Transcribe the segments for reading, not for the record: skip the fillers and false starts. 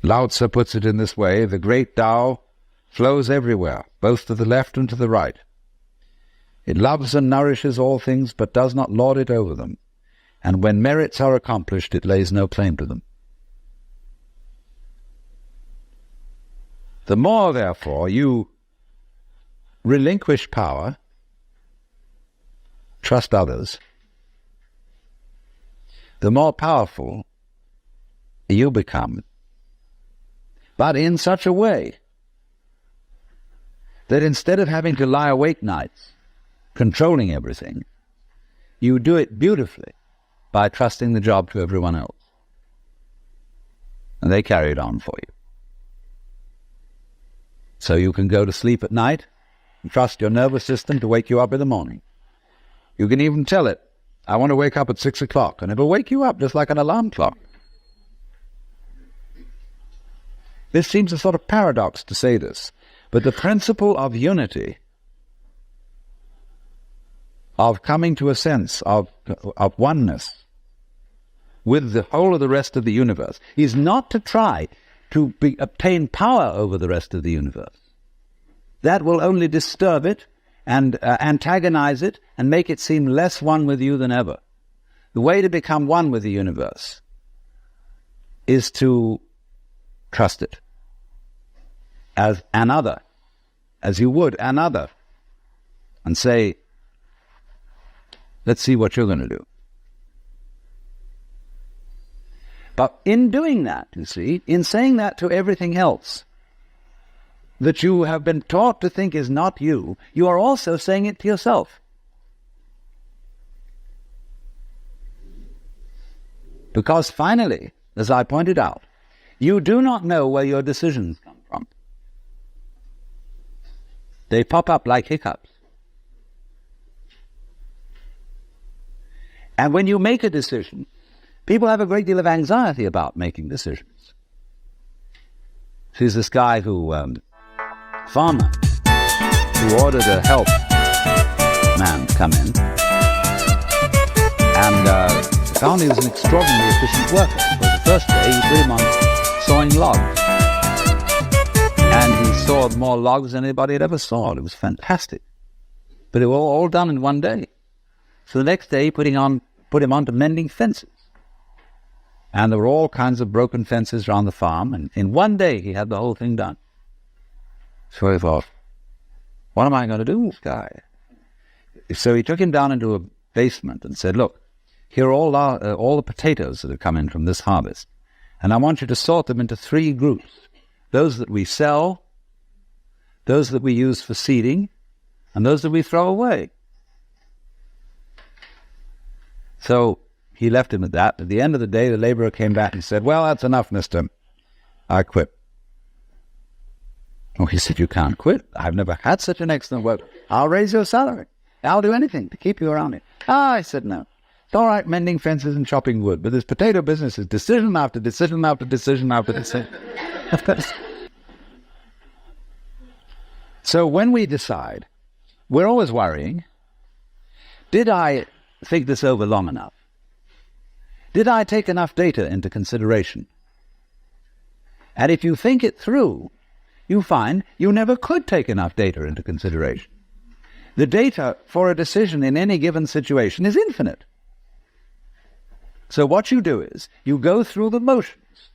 Lao Tzu puts it in this way: the great Tao flows everywhere, both to the left and to the right. It loves and nourishes all things, but does not lord it over them. And when merits are accomplished, it lays no claim to them. The more, therefore, you relinquish power, trust others, the more powerful you become, but in such a way that instead of having to lie awake nights controlling everything, you do it beautifully by trusting the job to everyone else. And they carry it on for you. So you can go to sleep at night and trust your nervous system to wake you up in the morning. You can even tell it, I want to wake up at 6 o'clock, and it'll wake you up just like an alarm clock. This seems a sort of paradox to say this, but the principle of unity, of coming to a sense of oneness with the whole of the rest of the universe, is not to try to obtain power over the rest of the universe. That will only disturb it and antagonize it and make it seem less one with you than ever. The way to become one with the universe is to trust it as another, as you would another, and say, let's see what you're going to do. But in doing that, you see, in saying that to everything else that you have been taught to think is not you, you are also saying it to yourself. Because finally, as I pointed out, you do not know where your decisions come from. They pop up like hiccups. And when you make a decision, people have a great deal of anxiety about making decisions. There's this guy farmer, who ordered a health man to come in, and found he was an extraordinarily efficient worker. For the first day, he put him on sawing logs. And he sawed more logs than anybody had ever sawed. It was fantastic. But it was all done in one day. So the next day, he put him on to mending fences. And there were all kinds of broken fences around the farm, and in one day he had the whole thing done. So he thought, what am I going to do with this guy? So he took him down into a basement and said, look, here are all the potatoes that have come in from this harvest, and I want you to sort them into 3 groups. Those that we sell, those that we use for seeding, and those that we throw away. So he left him at that. At the end of the day, the laborer came back and said, well, that's enough, mister. I quit. Oh, he said, you can't quit. I've never had such an excellent work. I'll raise your salary. I'll do anything to keep you around here. I said, no. It's all right mending fences and chopping wood, but this potato business is decision after decision after decision after decision. So when we decide, we're always worrying, did I think this over long enough? Did I take enough data into consideration? And if you think it through, you find you never could take enough data into consideration. The data for a decision in any given situation is infinite. So what you do is, you go through the motions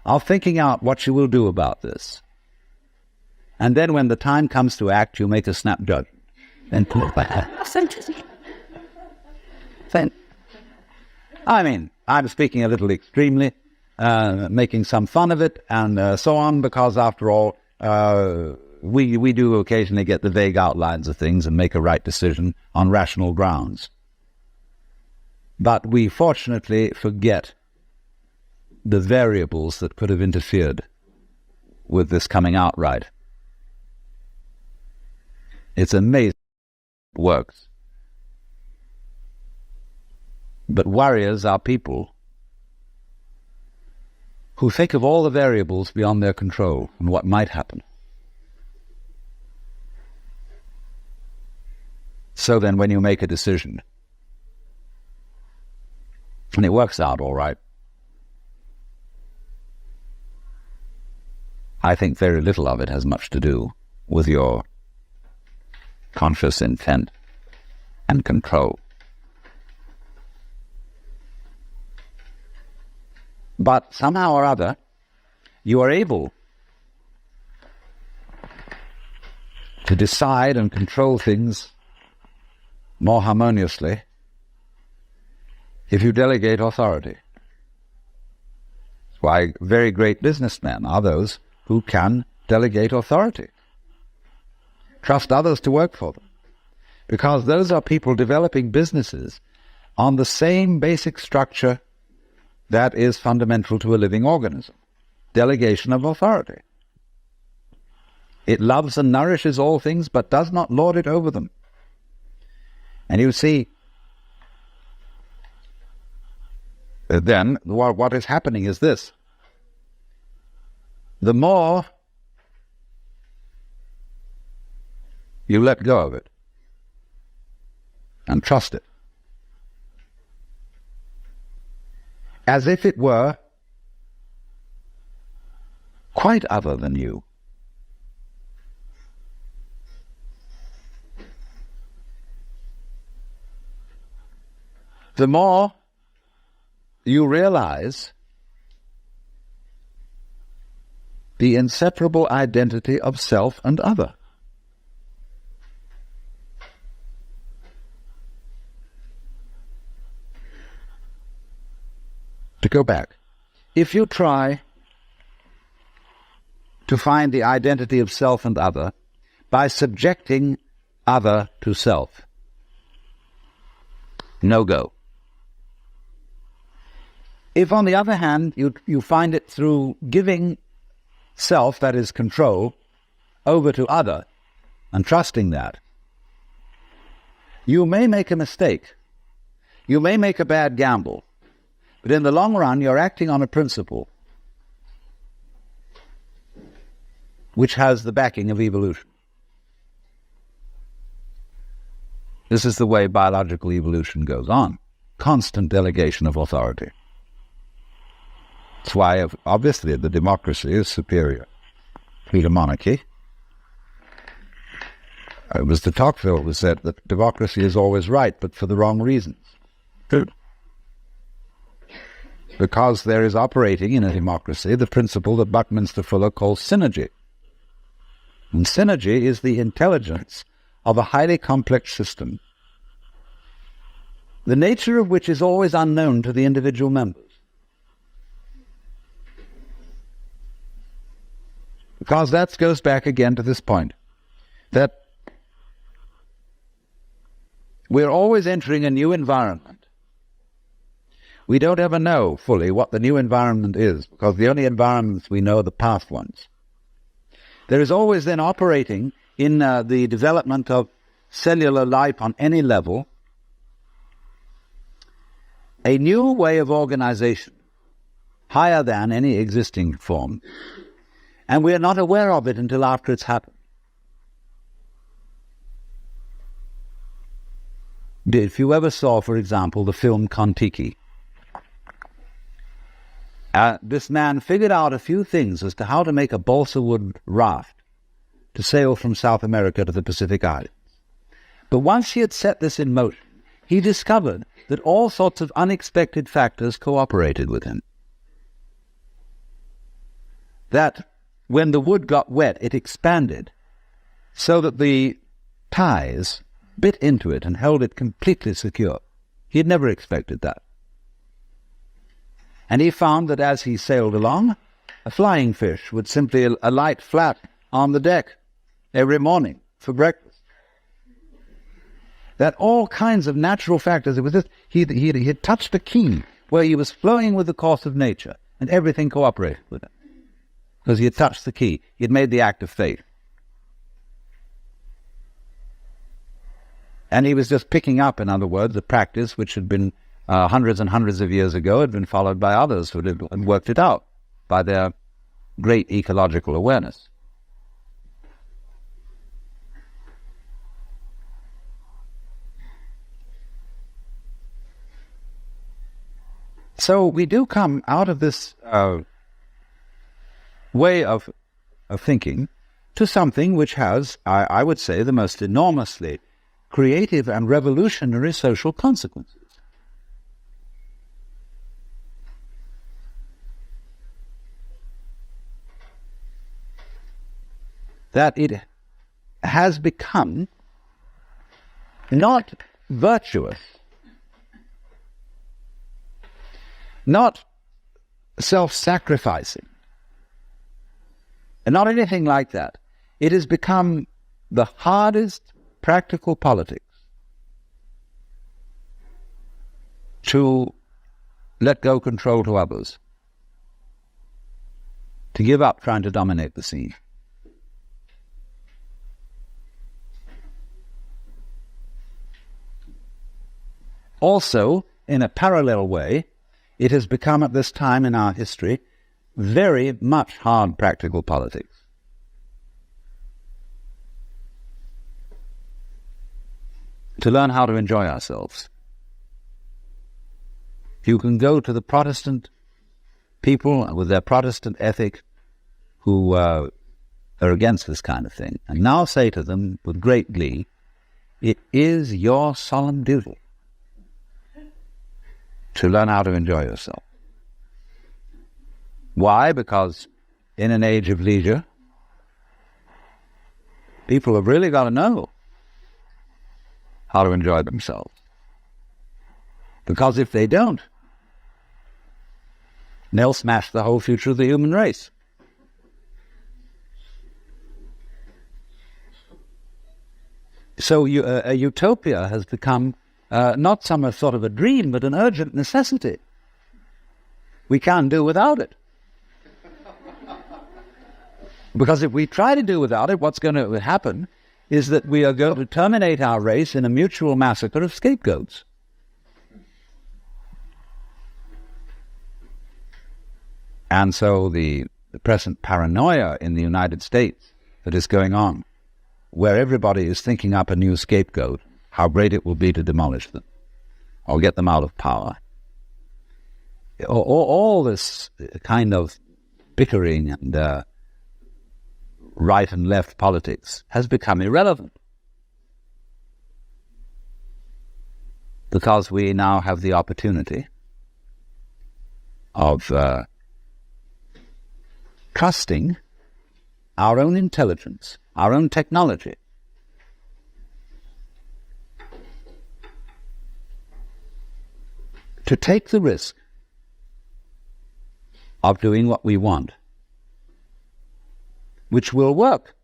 of thinking out what you will do about this. And then when the time comes to act, you make a snap judgment. Then I mean, I'm speaking a little extremely, making some fun of it, and so on, because after all, we do occasionally get the vague outlines of things and make a right decision on rational grounds. But we fortunately forget the variables that could have interfered with this coming out right. It's amazing it works. But warriors are people who think of all the variables beyond their control and what might happen. So then when you make a decision, and it works out all right, I think very little of it has much to do with your conscious intent and control. But somehow or other, you are able to decide and control things more harmoniously if you delegate authority. That's why very great businessmen are those who can delegate authority, trust others to work for them, because those are people developing businesses on the same basic structure that is fundamental to a living organism: delegation of authority. It loves and nourishes all things, but does not lord it over them. And you see, then what is happening is this: the more you let go of it and trust it, as if it were quite other than you, the more you realize the inseparable identity of self and other. To go back, if you try to find the identity of self and other by subjecting other to self, no go. If, on the other hand, you find it through giving self, that is control, over to other and trusting that, you may make a mistake. You may make a bad gamble. But in the long run, you're acting on a principle which has the backing of evolution. This is the way biological evolution goes on. Constant delegation of authority. That's why, obviously, the democracy is superior to the monarchy. It was de Tocqueville who said that democracy is always right, but for the wrong reasons. Because there is operating in a democracy the principle that Buckminster Fuller calls synergy. And synergy is the intelligence of a highly complex system, the nature of which is always unknown to the individual members. Because that goes back again to this point, that we're always entering a new environment. We don't ever know fully what the new environment is, because the only environments we know are the past ones. There is always then operating in the development of cellular life on any level a new way of organization, higher than any existing form, and we are not aware of it until after it's happened. If you ever saw, for example, the film Kon-Tiki, this man figured out a few things as to how to make a balsa wood raft to sail from South America to the Pacific Islands. But once he had set this in motion, he discovered that all sorts of unexpected factors cooperated with him. That when the wood got wet, it expanded so that the ties bit into it and held it completely secure. He had never expected that. And he found that as he sailed along, a flying fish would simply alight flat on the deck every morning for breakfast. That all kinds of natural factors, it was just, he had touched a key where he was flowing with the course of nature, and everything cooperated with him. Because he had touched the key. He had made the act of faith. And he was just picking up, in other words, a practice which had been hundreds and hundreds of years ago, had been followed by others who had worked it out by their great ecological awareness. So we do come out of this way of of thinking to something which has, I would say, the most enormously creative and revolutionary social consequences. That it has become not virtuous, not self-sacrificing, and not anything like that. It has become the hardest practical politics to let go control to others, to give up trying to dominate the scene. Also, in a parallel way, it has become at this time in our history very much hard practical politics. To learn how to enjoy ourselves. You can go to the Protestant people with their Protestant ethic who are against this kind of thing, and now say to them with great glee, it is your solemn duty to learn how to enjoy yourself. Why? Because in an age of leisure, people have really got to know how to enjoy themselves. Because if they don't, they'll smash the whole future of the human race. So a utopia has become not some sort of a dream, but an urgent necessity. We can't do without it. Because if we try to do without it, what's going to happen is that we are going to terminate our race in a mutual massacre of scapegoats. And so the present paranoia in the United States that is going on, where everybody is thinking up a new scapegoat, how great it will be to demolish them or get them out of power. All this kind of bickering and right and left politics has become irrelevant because we now have the opportunity of trusting our own intelligence, our own technology, to take the risk of doing what we want, which will work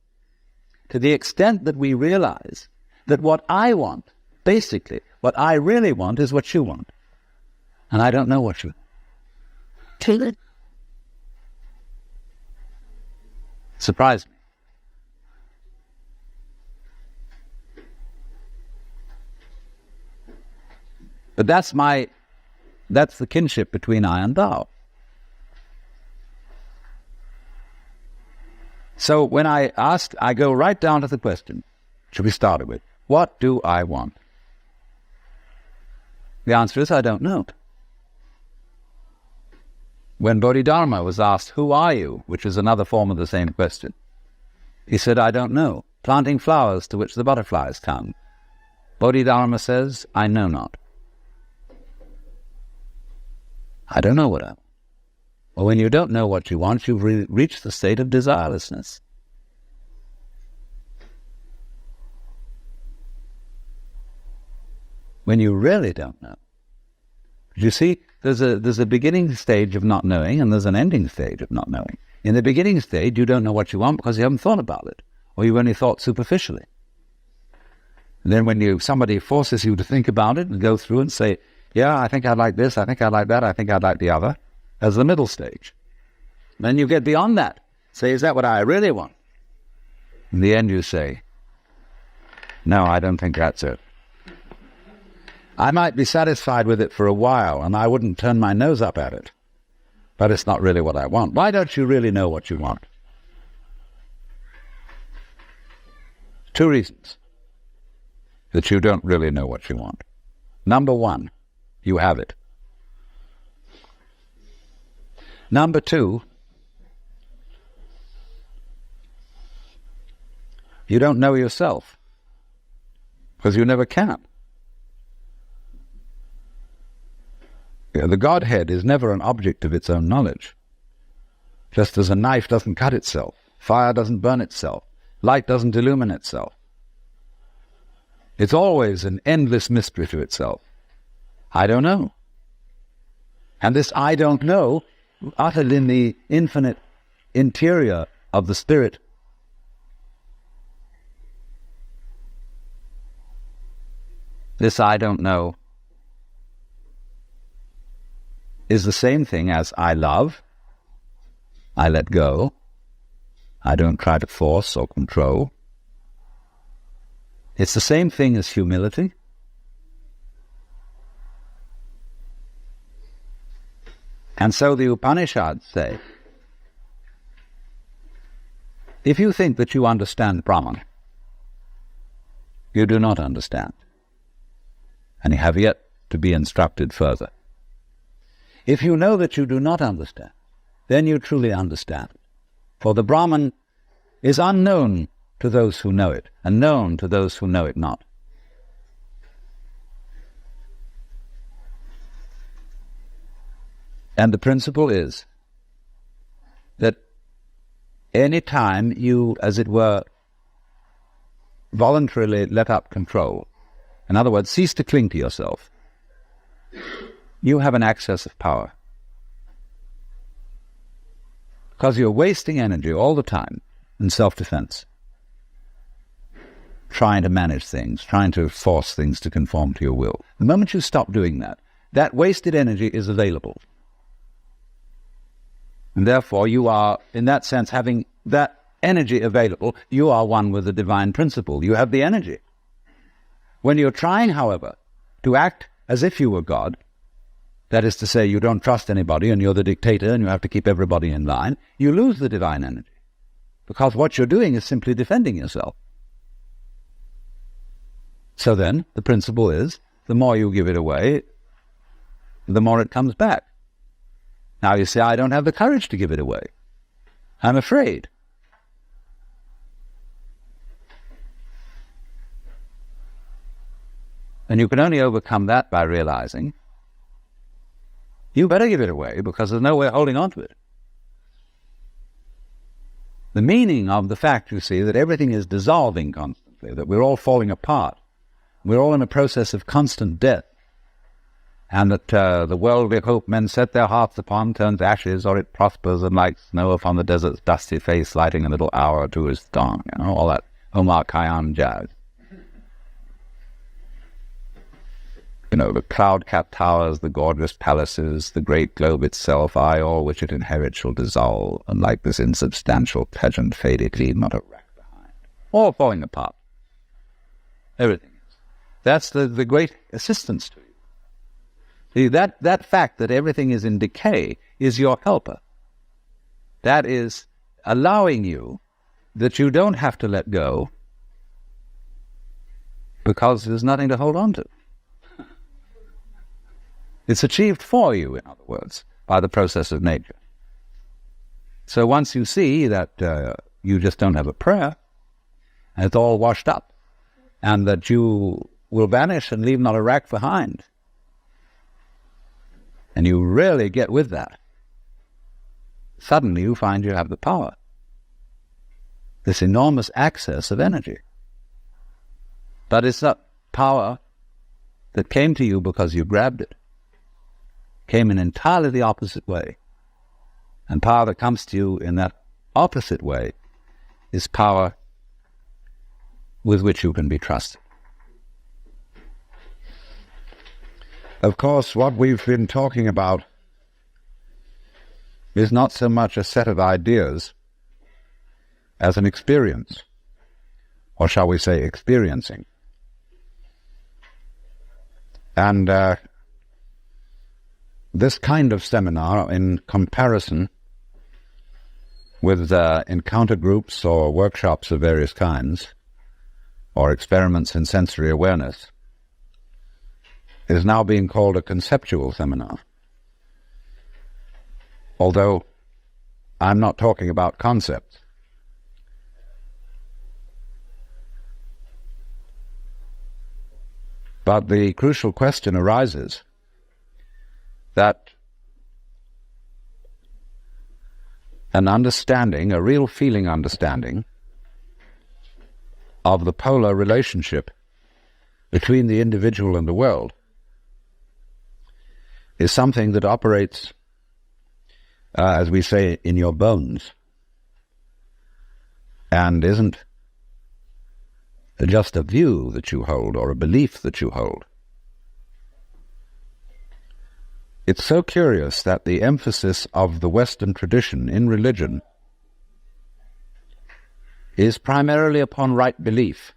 to the extent that we realize that what I want, basically, what I really want is what you want. And I don't know what you want. Surprised me. But that's the kinship between I and thou. So when I go right down to the question, should we start it with, what do I want? The answer is, I don't know. When Bodhidharma was asked, who are you? Which is another form of the same question, he said, I don't know, planting flowers to which the butterflies come. Bodhidharma says, I know not. I don't know what I want. Well, when you don't know what you want, you've reached the state of desirelessness. When you really don't know. You see, there's a beginning stage of not knowing, and there's an ending stage of not knowing. In the beginning stage, you don't know what you want because you haven't thought about it, or you've only thought superficially. And then when somebody forces you to think about it and go through and say, yeah, I think I'd like this, I think I'd like that, I think I'd like the other, as the middle stage. Then you get beyond that. Say, is that what I really want? In the end you say, no, I don't think that's it. I might be satisfied with it for a while, and I wouldn't turn my nose up at it, but it's not really what I want. Why don't you really know what you want? 2 reasons that you don't really know what you want. Number 1, you have it. Number 2, You don't know yourself, because you never can. The Godhead is never an object of its own knowledge. Just as a knife doesn't cut itself, fire doesn't burn itself, light doesn't illumine itself. It's always an endless mystery to itself. I don't know. And this I don't know, uttered in the infinite interior of the spirit, this I don't know is the same thing as I love, I let go, I don't try to force or control. It's the same thing as humility. And so the Upanishads say, if you think that you understand Brahman, you do not understand, and you have yet to be instructed further. If you know that you do not understand, then you truly understand. For the Brahman is unknown to those who know it, and known to those who know it not. And the principle is that any time you, as it were, voluntarily let up control, in other words, cease to cling to yourself, you have an access of power. Because you're wasting energy all the time in self-defense, trying to manage things, trying to force things to conform to your will. The moment you stop doing that, that wasted energy is available. And therefore you are, in that sense, having that energy available, you are one with the divine principle. You have the energy. When you're trying, however, to act as if you were God, that is to say, you don't trust anybody and you're the dictator and you have to keep everybody in line, you lose the divine energy. Because what you're doing is simply defending yourself. So then, the principle is, the more you give it away, the more it comes back. Now you say, I don't have the courage to give it away. I'm afraid. And you can only overcome that by realizing you better give it away because there's no way of holding on to it. The meaning of the fact, you see, that everything is dissolving constantly, that we're all falling apart, we're all in a process of constant death, and that the world we hope men set their hearts upon turns ashes, or it prospers, and like snow upon the desert's dusty face, lighting a little hour or two is dawn, all that Omar Khayyam jazz. The cloud-capped towers, the gorgeous palaces, the great globe itself, I, all which it inherits, shall dissolve, and like this insubstantial pageant faded, leave not a rack behind. All falling apart. Everything is. That's the great assistance to you. See, that fact that everything is in decay is your helper. That is allowing you that you don't have to let go because there's nothing to hold on to. It's achieved for you, in other words, by the process of nature. So once you see that you just don't have a prayer, and it's all washed up, and that you will vanish and leave not a rack behind, and you really get with that, suddenly you find you have the power, this enormous access of energy. But it's not power that came to you because you grabbed it. Came in entirely the opposite way. And power that comes to you in that opposite way is power with which you can be trusted. Of course, what we've been talking about is not so much a set of ideas as an experience, or shall we say experiencing. And this kind of seminar, in comparison with encounter groups or workshops of various kinds, or experiments in sensory awareness, is now being called a conceptual seminar. Although I'm not talking about concepts. But the crucial question arises that an understanding, a real feeling understanding, of the polar relationship between the individual and the world is something that operates, as we say, in your bones, and isn't just a view that you hold or a belief that you hold. It's so curious that the emphasis of the Western tradition in religion is primarily upon right belief.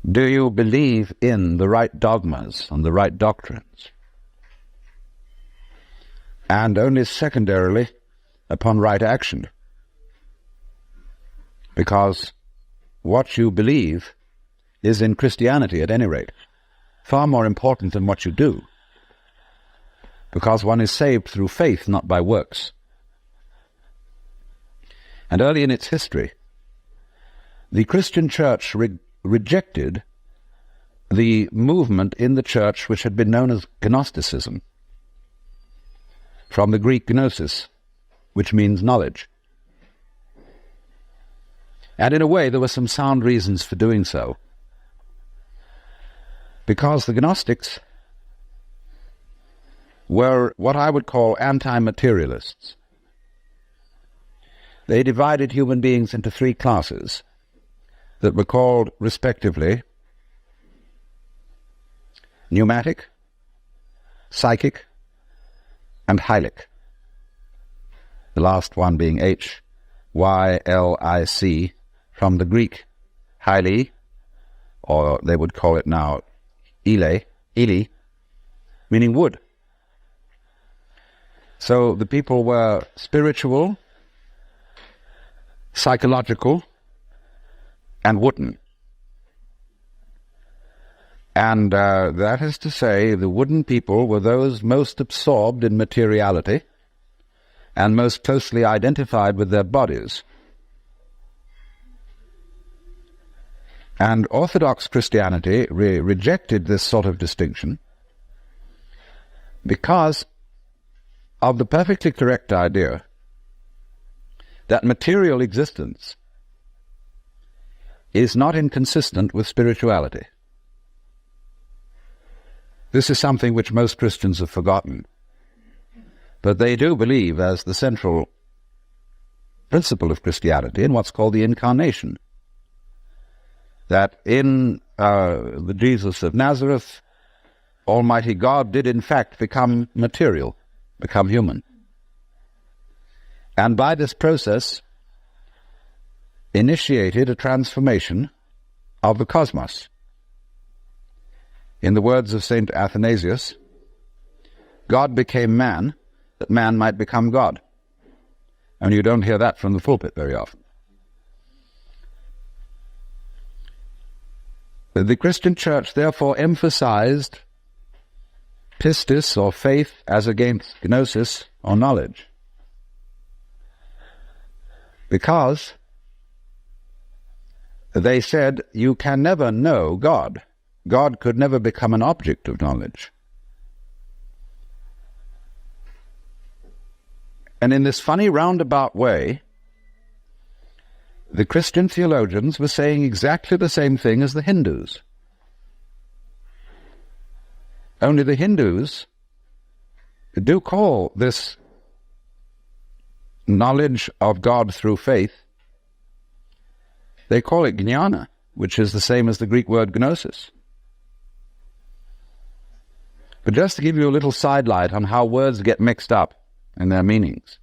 Do you believe in the right dogmas and the right doctrines? And only secondarily upon right action. Because what you believe is, in Christianity at any rate, far more important than what you do. Because one is saved through faith, not by works. And early in its history, the Christian church rejected the movement in the church which had been known as Gnosticism, from the Greek gnosis, which means knowledge. And in a way there were some sound reasons for doing so, because the Gnostics were what I would call anti-materialists. They divided human beings into three classes that were called, respectively, pneumatic, psychic, and hylic. The last one being Hylic, from the Greek hyli, or they would call it now ile, meaning wood. So the people were spiritual, psychological, and wooden. And that is to say, the wooden people were those most absorbed in materiality and most closely identified with their bodies. And Orthodox Christianity rejected this sort of distinction because of the perfectly correct idea that material existence is not inconsistent with spirituality. This is something which most Christians have forgotten, but they do believe as the central principle of Christianity in what's called the Incarnation, that in the Jesus of Nazareth, Almighty God did in fact become material, become human. And by this process initiated a transformation of the cosmos. In the words of St. Athanasius, God became man, that man might become God. And you don't hear that from the pulpit very often. The Christian Church therefore emphasized pistis, or faith, as against gnosis, or knowledge, because they said you can never know God. God could never become an object of knowledge. And in this funny roundabout way, the Christian theologians were saying exactly the same thing as the Hindus. Only the Hindus do call this knowledge of God through faith, they call it jnana, which is the same as the Greek word gnosis. But just to give you a little sidelight on how words get mixed up in their meanings,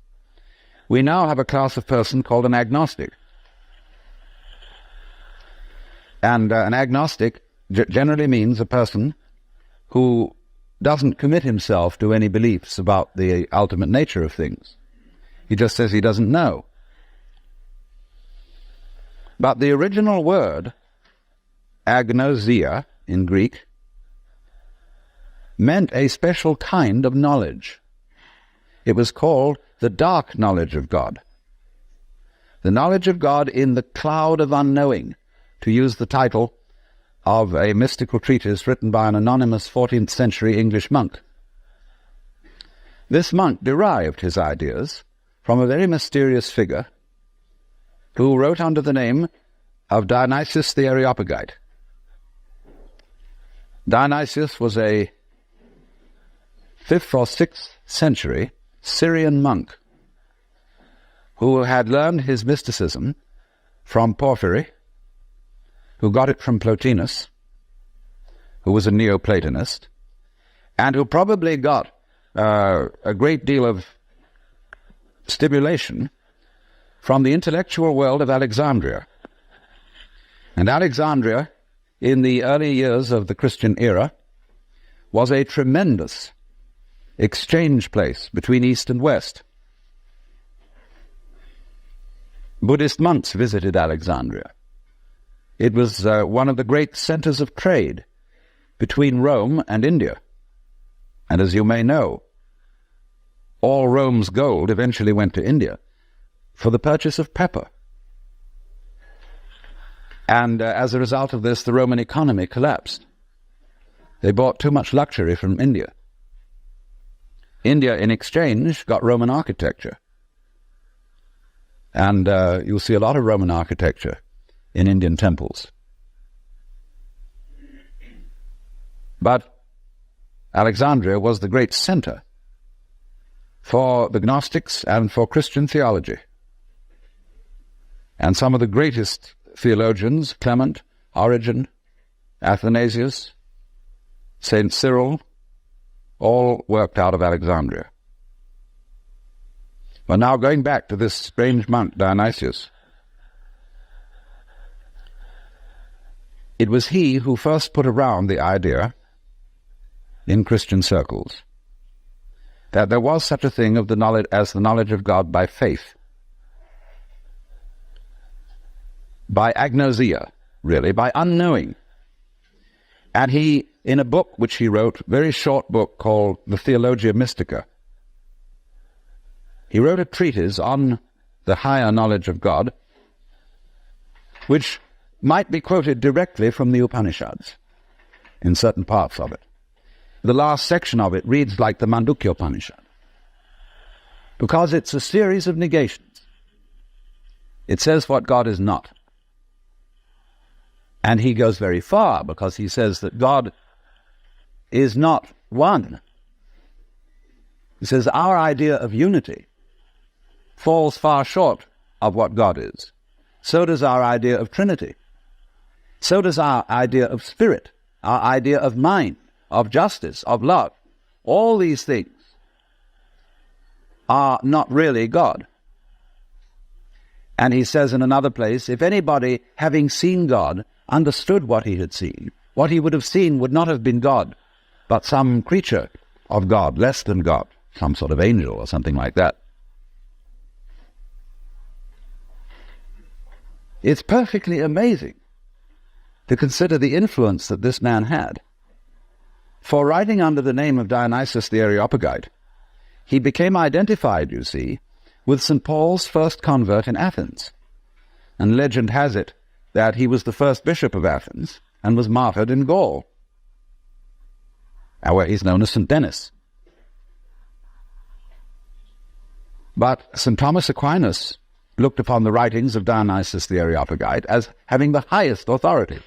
we now have a class of person called an agnostic. And an agnostic generally means a person who doesn't commit himself to any beliefs about the ultimate nature of things. He just says he doesn't know. But the original word, agnosia in Greek, meant a special kind of knowledge. It was called the dark knowledge of God. The knowledge of God in the cloud of unknowing, to use the title of a mystical treatise written by an anonymous 14th century English monk. This monk derived his ideas from a very mysterious figure who wrote under the name of Dionysius the Areopagite. Dionysius was a 5th or 6th century Syrian monk who had learned his mysticism from Porphyry, who got it from Plotinus, who was a Neoplatonist, and who probably got a great deal of stimulation from the intellectual world of Alexandria. And Alexandria, in the early years of the Christian era, was a tremendous exchange place between East and West. Buddhist monks visited Alexandria. It was one of the great centers of trade between Rome and India. And as you may know, all Rome's gold eventually went to India for the purchase of pepper. And as a result of this, the Roman economy collapsed. They bought too much luxury from India. India, in exchange, got Roman architecture. And you'll see a lot of Roman architecture in Indian temples. But Alexandria was the great center for the Gnostics and for Christian theology. And some of the greatest theologians, Clement, Origen, Athanasius, St. Cyril, all worked out of Alexandria. But now going back to this strange monk, Dionysius, it was he who first put around the idea in Christian circles that there was such a thing of the knowledge as the knowledge of God by faith, by agnosia, really, by unknowing. And he, in a book which he wrote, very short book called the Theologia Mystica, he wrote a treatise on the higher knowledge of God, which might be quoted directly from the Upanishads in certain parts of it. The last section of it reads like the Mandukya Upanishad, because it's a series of negations. It says what God is not. And he goes very far, because he says that God is not one. He says our idea of unity falls far short of what God is. So does our idea of Trinity. So does our idea of spirit, our idea of mind, of justice, of love. All these things are not really God. And he says in another place, if anybody, having seen God, understood what he had seen, what he would have seen would not have been God, but some creature of God, less than God, some sort of angel or something like that. It's perfectly amazing to consider the influence that this man had. For writing under the name of Dionysius the Areopagite, he became identified, you see, with St. Paul's first convert in Athens. And legend has it that he was the first bishop of Athens and was martyred in Gaul, where he's known as St. Denis. But St. Thomas Aquinas looked upon the writings of Dionysius the Areopagite as having the highest authority.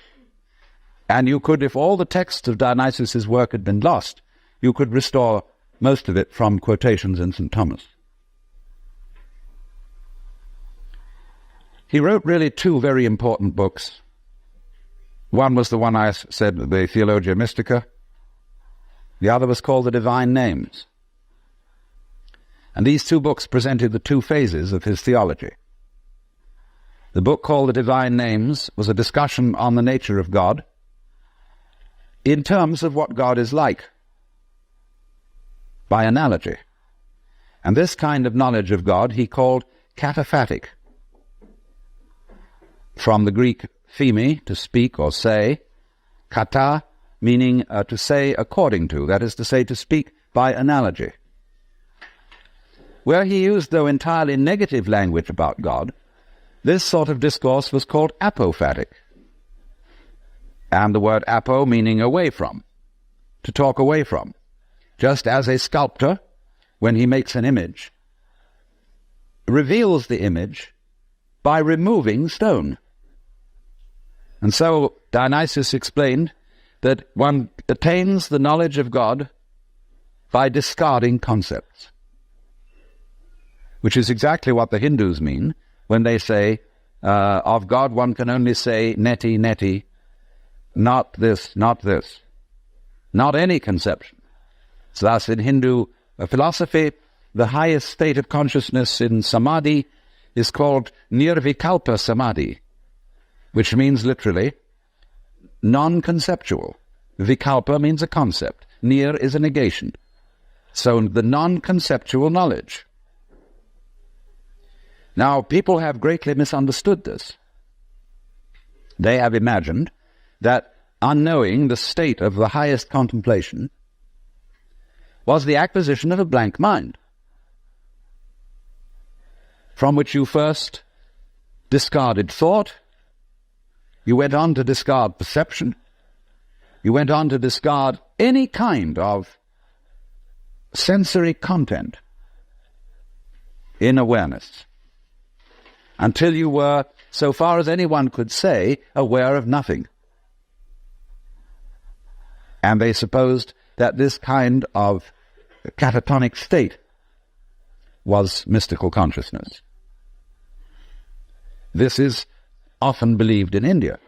And you could, if all the texts of Dionysius's work had been lost, you could restore most of it from quotations in St. Thomas. He wrote really two very important books. One was the one I said, the Theologia Mystica. The other was called the Divine Names. And these two books presented the two phases of his theology. The book called the Divine Names was a discussion on the nature of God in terms of what God is like, by analogy. And this kind of knowledge of God he called kataphatic, from the Greek pheme, to speak or say, kata, meaning to say according to, that is to say, to speak by analogy. Where he used, though, entirely negative language about God, this sort of discourse was called apophatic. and the word apo meaning away from, to talk away from. Just as a sculptor, when he makes an image, reveals the image by removing stone. And so Dionysius explained that one attains the knowledge of God by discarding concepts, which is exactly what the Hindus mean when they say, of God one can only say neti, neti, not this, not this, not any conception. So thus in Hindu philosophy, the highest state of consciousness in samadhi is called nirvikalpa samadhi, which means literally non-conceptual. Vikalpa means a concept. Nir is a negation. So the non-conceptual knowledge. Now, people have greatly misunderstood this. They have imagined that unknowing the state of the highest contemplation was the acquisition of a blank mind, from which you first discarded thought, you went on to discard perception, you went on to discard any kind of sensory content in awareness, until you were, so far as anyone could say, aware of nothing. And they supposed that this kind of catatonic state was mystical consciousness. This is often believed in India.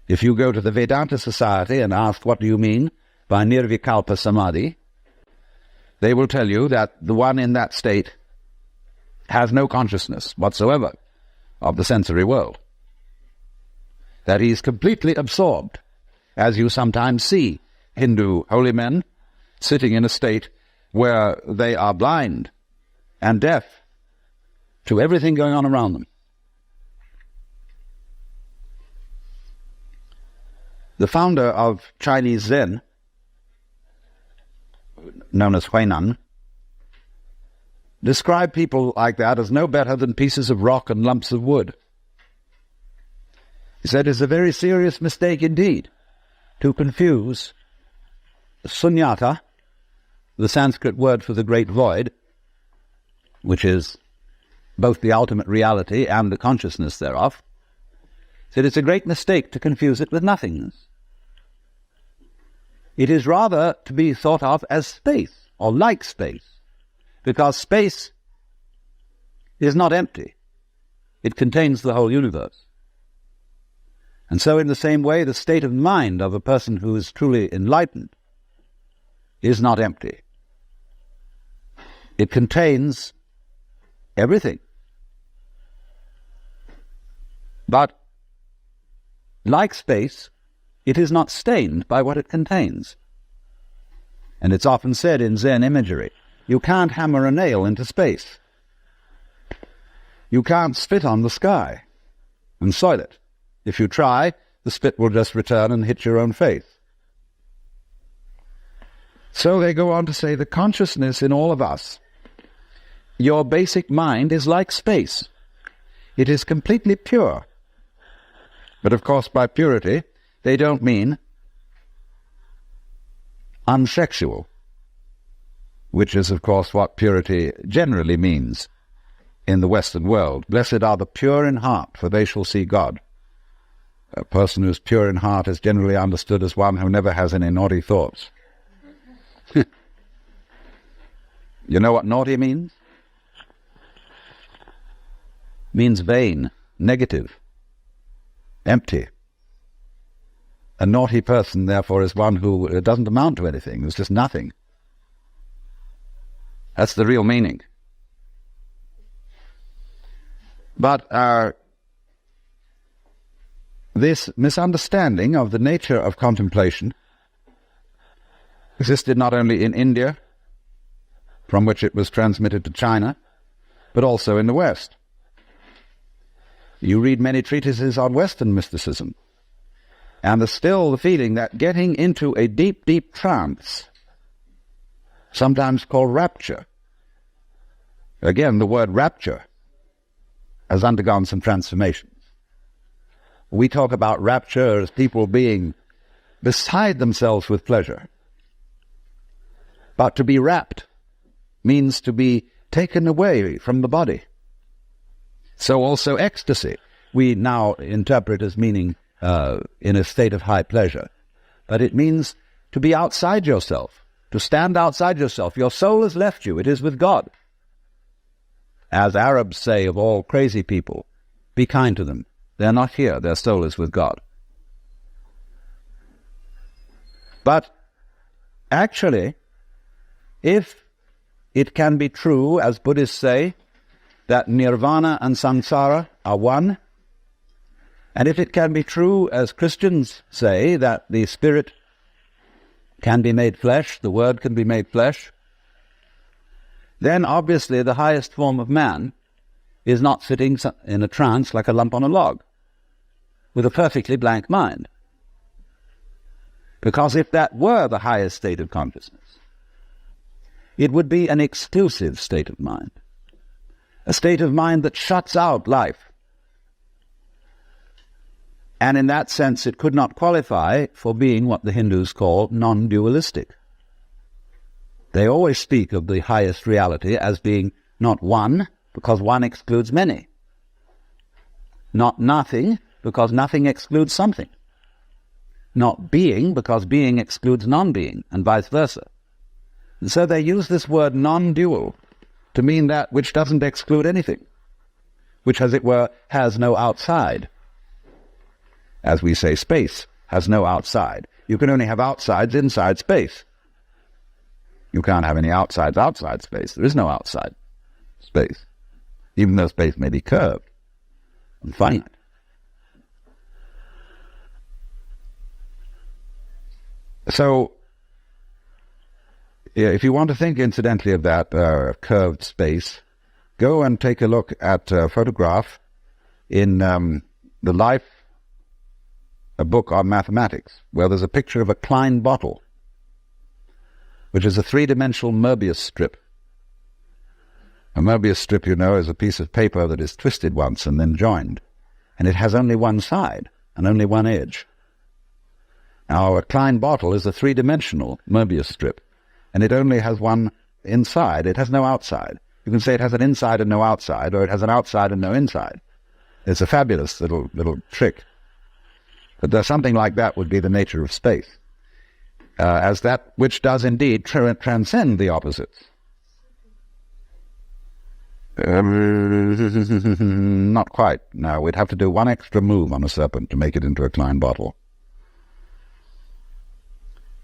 If you go to the Vedanta Society and ask, what do you mean by nirvikalpa samadhi, they will tell you that the one in that state has no consciousness whatsoever of the sensory world, that he is completely absorbed, as you sometimes see Hindu holy men sitting in a state where they are blind and deaf to everything going on around them. The founder of Chinese Zen, known as Huinan, described people like that as no better than pieces of rock and lumps of wood. He said it's a very serious mistake indeed to confuse sunyata, the Sanskrit word for the great void, which is both the ultimate reality and the consciousness thereof. He said it's a great mistake to confuse it with nothingness. It is rather to be thought of as space, or like space, because space is not empty. It contains the whole universe. And so in the same way, the state of mind of a person who is truly enlightened is not empty. It contains everything. But like space, it is not stained by what it contains. And it's often said in Zen imagery, you can't hammer a nail into space. You can't spit on the sky and soil it. If you try, the spit will just return and hit your own face. So they go on to say the consciousness in all of us, your basic mind is like space. It is completely pure. But of course by purity, they don't mean unsexual, which is of course what purity generally means in the Western world. Blessed are the pure in heart, for they shall see God. A person who's pure in heart is generally understood as one who never has any naughty thoughts. You know what naughty means? It means vain, negative, empty. A naughty person, therefore, is one who doesn't amount to anything. There's just nothing. That's the real meaning. But this misunderstanding of the nature of contemplation existed not only in India, from which it was transmitted to China, but also in the West. You read many treatises on Western mysticism, and there's still the feeling that getting into a deep, deep trance, sometimes called rapture. Again, the word rapture has undergone some transformations. we talk about rapture as people being beside themselves with pleasure. But to be rapt means to be taken away from the body. So also ecstasy we now interpret as meaning in a state of high pleasure. But it means to be outside yourself, to stand outside yourself. Your soul has left you. It is with God. As Arabs say of all crazy people, be kind to them. They're not here. Their soul is with God. But actually, if it can be true, as Buddhists say, that nirvana and samsara are one, and if it can be true, as Christians say, that the spirit can be made flesh, the word can be made flesh, then obviously the highest form of man is not sitting in a trance like a lump on a log, with a perfectly blank mind. Because if that were the highest state of consciousness, it would be an exclusive state of mind, a state of mind that shuts out life. And in that sense, it could not qualify for being what the Hindus call non-dualistic. They always speak of the highest reality as being not one, because one excludes many. Not nothing, because nothing excludes something. Not being, because being excludes non-being, and vice versa. And so they use this word non-dual to mean that which doesn't exclude anything, which, as it were, has no outside. As we say, space has no outside. You can only have outsides inside space. You can't have any outsides outside space. There is no outside space, even though space may be curved and finite. So, if you want to think, incidentally, of that curved space, go and take a look at a photograph in the Life, a book on mathematics, where there's a picture of a Klein bottle, which is a three-dimensional Möbius strip. A Möbius strip, you know, is a piece of paper that is twisted once and then joined, and it has only one side and only one edge. Now, a Klein bottle is a three-dimensional Möbius strip, and it only has one inside. It has no outside. You can say it has an inside and no outside, or it has an outside and no inside. It's a fabulous little trick. But something like that would be the nature of space, as that which does indeed transcend the opposites. Not quite. No, we'd have to do one extra move on a serpent to make it into a Klein bottle.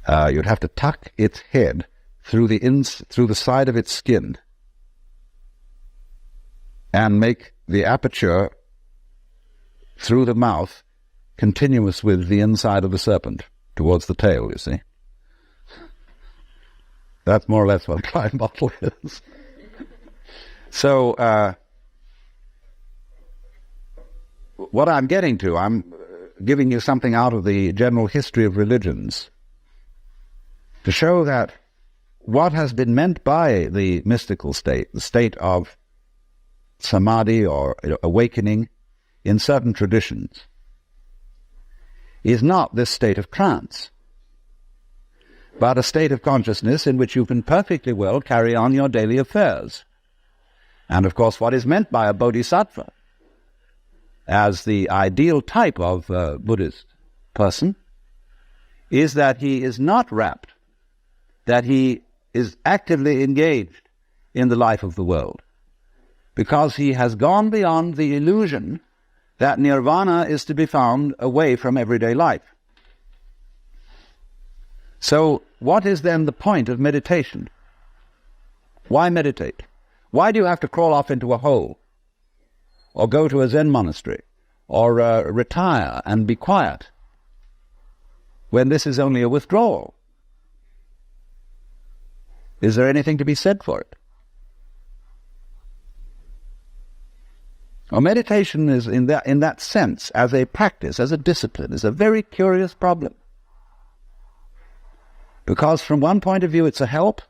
You'd have to tuck its head through the side of its skin and make the aperture through the mouth continuous with the inside of the serpent towards the tail, you see. That's more or less what a Klein bottle is. So, what I'm getting to, I'm giving you something out of the general history of religions to show that what has been meant by the mystical state, the state of samadhi or awakening in certain traditions, is not this state of trance, but a state of consciousness in which you can perfectly well carry on your daily affairs. And of course, what is meant by a bodhisattva as the ideal type of Buddhist person is that he is not rapt, that he is actively engaged in the life of the world, because he has gone beyond the illusion that nirvana is to be found away from everyday life. So, what is then the point of meditation? Why meditate? Why do you have to crawl off into a hole, or go to a Zen monastery, or retire and be quiet, when this is only a withdrawal? Is there anything to be said for it? Well, meditation is, in that sense, as a practice, as a discipline, is a very curious problem. Because from one point of view it's a help,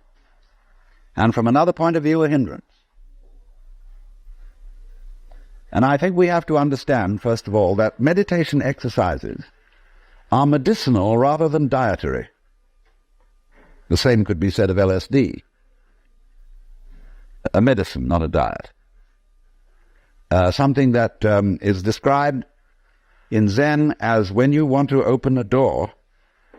and from another point of view a hindrance. And I think we have to understand, first of all, that meditation exercises are medicinal rather than dietary. The same could be said of LSD. A medicine, not a diet. Something that is described in Zen as when you want to open a door,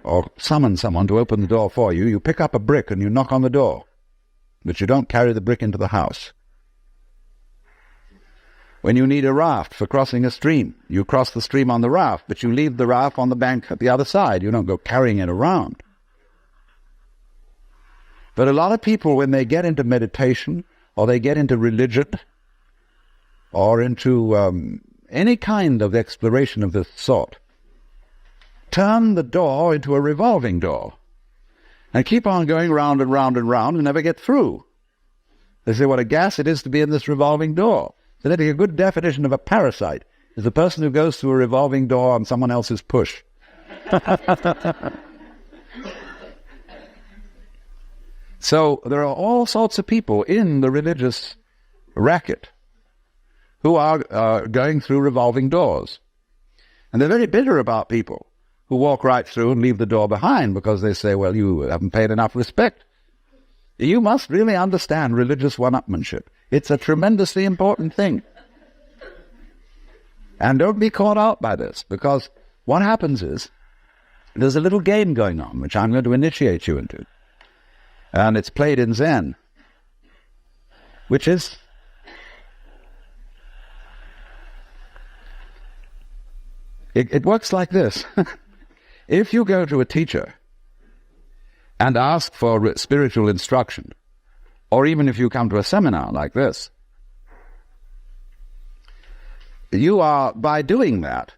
or summon someone to open the door for you, you pick up a brick and you knock on the door, but you don't carry the brick into the house. When you need a raft for crossing a stream, you cross the stream on the raft, but you leave the raft on the bank at the other side. You don't go carrying it around. But a lot of people, when they get into meditation, or they get into religion, or into any kind of exploration of this sort, turn the door into a revolving door and keep on going round and round and round and never get through. They say, what a gas it is to be in this revolving door. So I think a good definition of a parasite is the person who goes through a revolving door on someone else's push. So there are all sorts of people in the religious racket who are going through revolving doors. And they're very bitter about people who walk right through and leave the door behind because they say, well, you haven't paid enough respect. You must really understand religious one-upmanship. It's a tremendously important thing. And don't be caught out by this, because what happens is there's a little game going on, which I'm going to initiate you into. And it's played in Zen, which is it works like this. If you go to a teacher and ask for spiritual instruction, or even if you come to a seminar like this, you are, by doing that,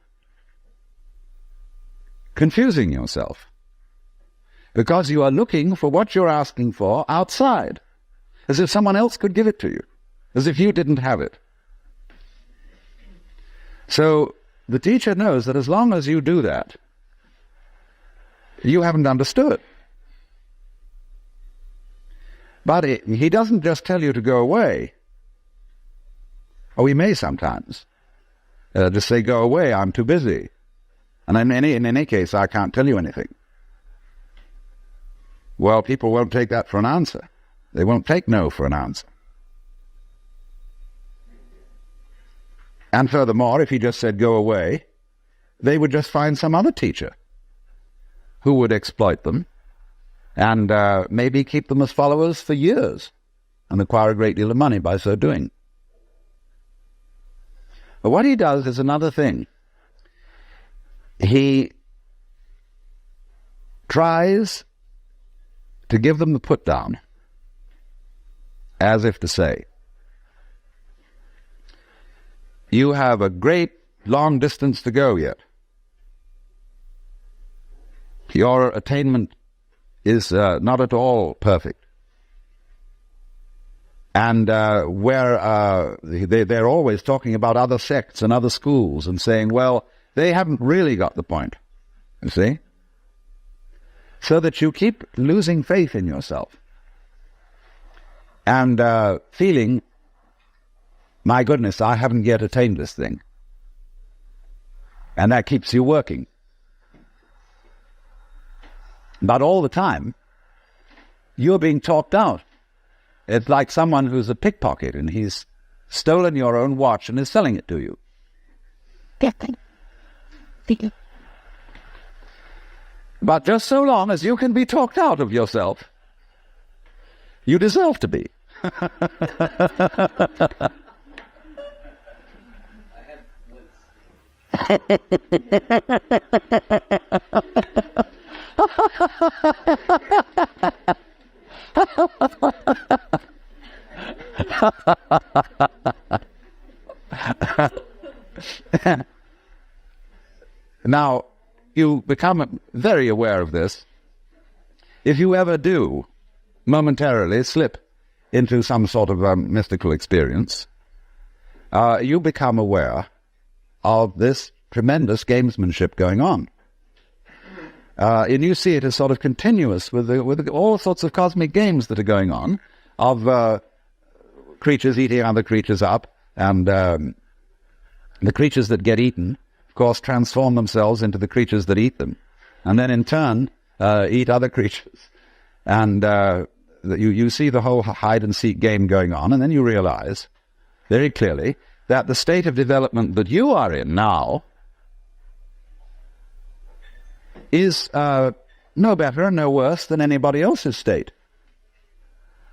confusing yourself, because you are looking for what you're asking for outside, as if someone else could give it to you, as if you didn't have it. So the teacher knows that as long as you do that, you haven't understood. But he doesn't just tell you to go away. Or he may sometimes just say, go away, I'm too busy. And in any case, I can't tell you anything. Well, people won't take that for an answer. They won't take no for an answer. And furthermore, if he just said, go away, they would just find some other teacher who would exploit them and maybe keep them as followers for years and acquire a great deal of money by so doing. But what he does is another thing. He tries to give them the put-down, as if to say, you have a great long distance to go yet. Your attainment is not at all perfect. And they're always talking about other sects and other schools and saying, well, they haven't really got the point, you see? So that you keep losing faith in yourself and feeling, my goodness, I haven't yet attained this thing. And that keeps you working. But all the time, you're being talked out. It's like someone who's a pickpocket and he's stolen your own watch and is selling it to you. But just so long as you can be talked out of yourself, you deserve to be. Now, you become very aware of this if you ever do momentarily slip into some sort of mystical experience. You become aware of this tremendous gamesmanship going on. And you see it as sort of continuous with all sorts of cosmic games that are going on, of creatures eating other creatures up, and The creatures that get eaten, of course, transform themselves into the creatures that eat them, and then in turn eat other creatures. And you see the whole hide-and-seek game going on, and then you realize very clearly that the state of development that you are in now is no better and no worse than anybody else's state.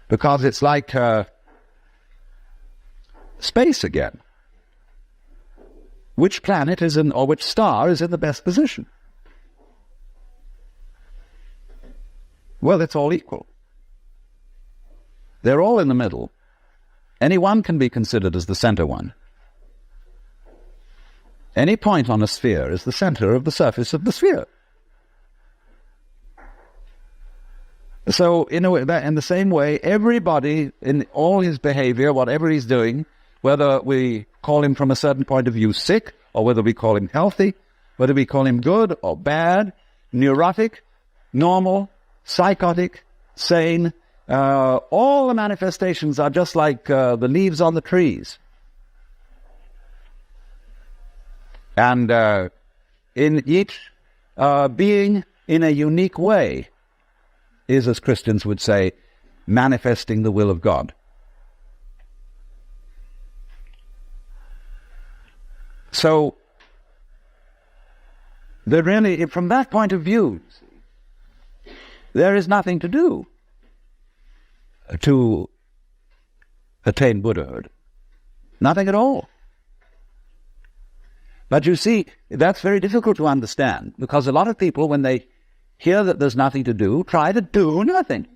Because it's like space again. Which planet is in, or which star is in the best position? Well, it's all equal. They're all in the middle. Any one can be considered as the center one. Any point on a sphere is the center of the surface of the sphere. So, in the same way, everybody, in all his behavior, whatever he's doing, whether we call him from a certain point of view sick, or whether we call him healthy, whether we call him good or bad, neurotic, normal, psychotic, sane, all the manifestations are just like the leaves on the trees. And in each being in a unique way is, as Christians would say, manifesting the will of God. So, from that point of view, there is nothing to do to attain Buddhahood. Nothing at all. But you see, that's very difficult to understand, because a lot of people, when they hear that there's nothing to do, try to do nothing.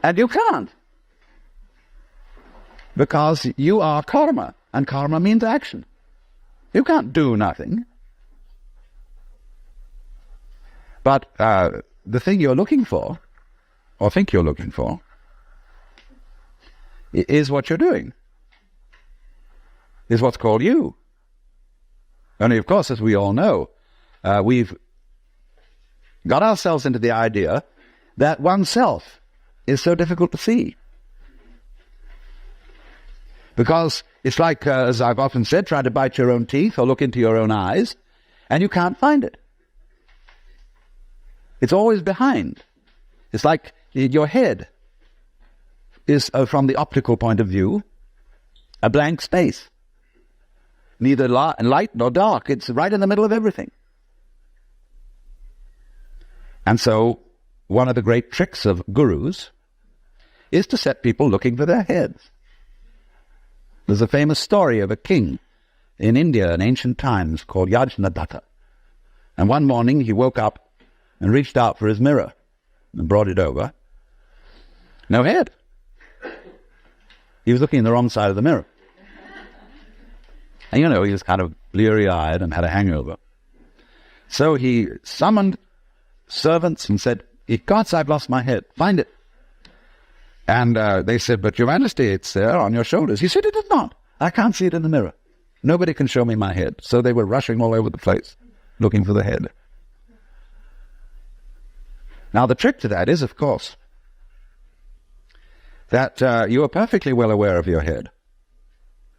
And you can't. Because you are karma, and karma means action. You can't do nothing. But the thing you're looking for, or think you're looking for, is what you're doing. Is what's called you. Only, of course, as we all know, we've got ourselves into the idea that oneself is so difficult to see. Because it's like, as I've often said, trying to bite your own teeth or look into your own eyes, and you can't find it. It's always behind. It's like your head is, from the optical point of view, a blank space. Neither light nor dark. It's right in the middle of everything. And so, one of the great tricks of gurus is to set people looking for their heads. There's a famous story of a king in India in ancient times called Yajnadatta. And one morning he woke up and reached out for his mirror and brought it over. No head. He was looking in the wrong side of the mirror. And he was kind of bleary-eyed and had a hangover. So he summoned servants and said, "Gods, I've lost my head. Find it." And they said, "But Your Majesty, it's there on your shoulders." He said, "It is not. I can't see it in the mirror. Nobody can show me my head." So they were rushing all over the place, looking for the head. Now the trick to that is, of course, that you are perfectly well aware of your head,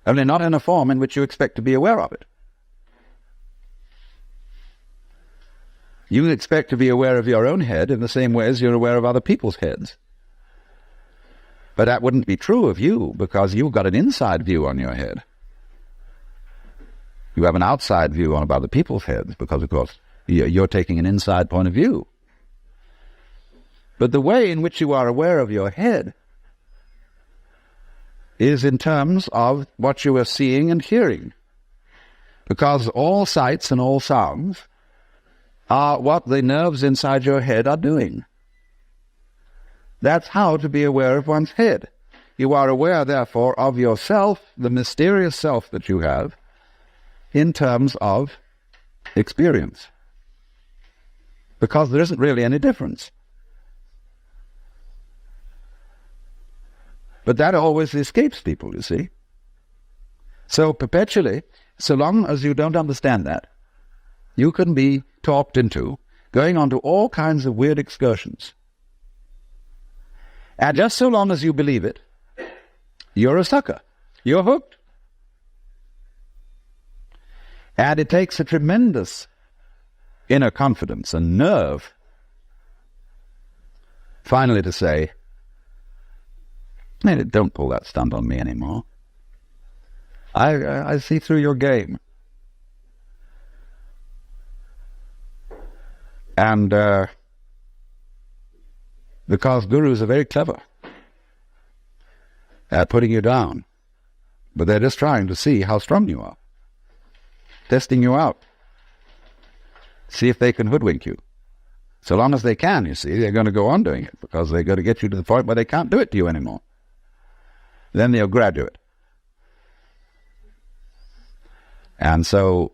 only not in a form in which you expect to be aware of it. You expect to be aware of your own head in the same way as you're aware of other people's heads. But that wouldn't be true of you, because you've got an inside view on your head. You have an outside view on other people's heads, because, of course, you're taking an inside point of view. But the way in which you are aware of your head is in terms of what you are seeing and hearing. Because all sights and all sounds are what the nerves inside your head are doing. That's how to be aware of one's head. You are aware, therefore, of yourself, the mysterious self that you have, in terms of experience. Because there isn't really any difference. But that always escapes people, you see. So perpetually, so long as you don't understand that, you can be talked into going on to all kinds of weird excursions. And just so long as you believe it, you're a sucker. you're hooked. And it takes a tremendous inner confidence and nerve finally to say, "Hey, don't pull that stunt on me anymore. I see through your game." And because gurus are very clever at putting you down, but they're just trying to see how strong you are, testing you out, see if they can hoodwink you. So long as they can, you see, they're going to go on doing it, because they're going to get you to the point where they can't do it to you anymore. Then they'll graduate. And so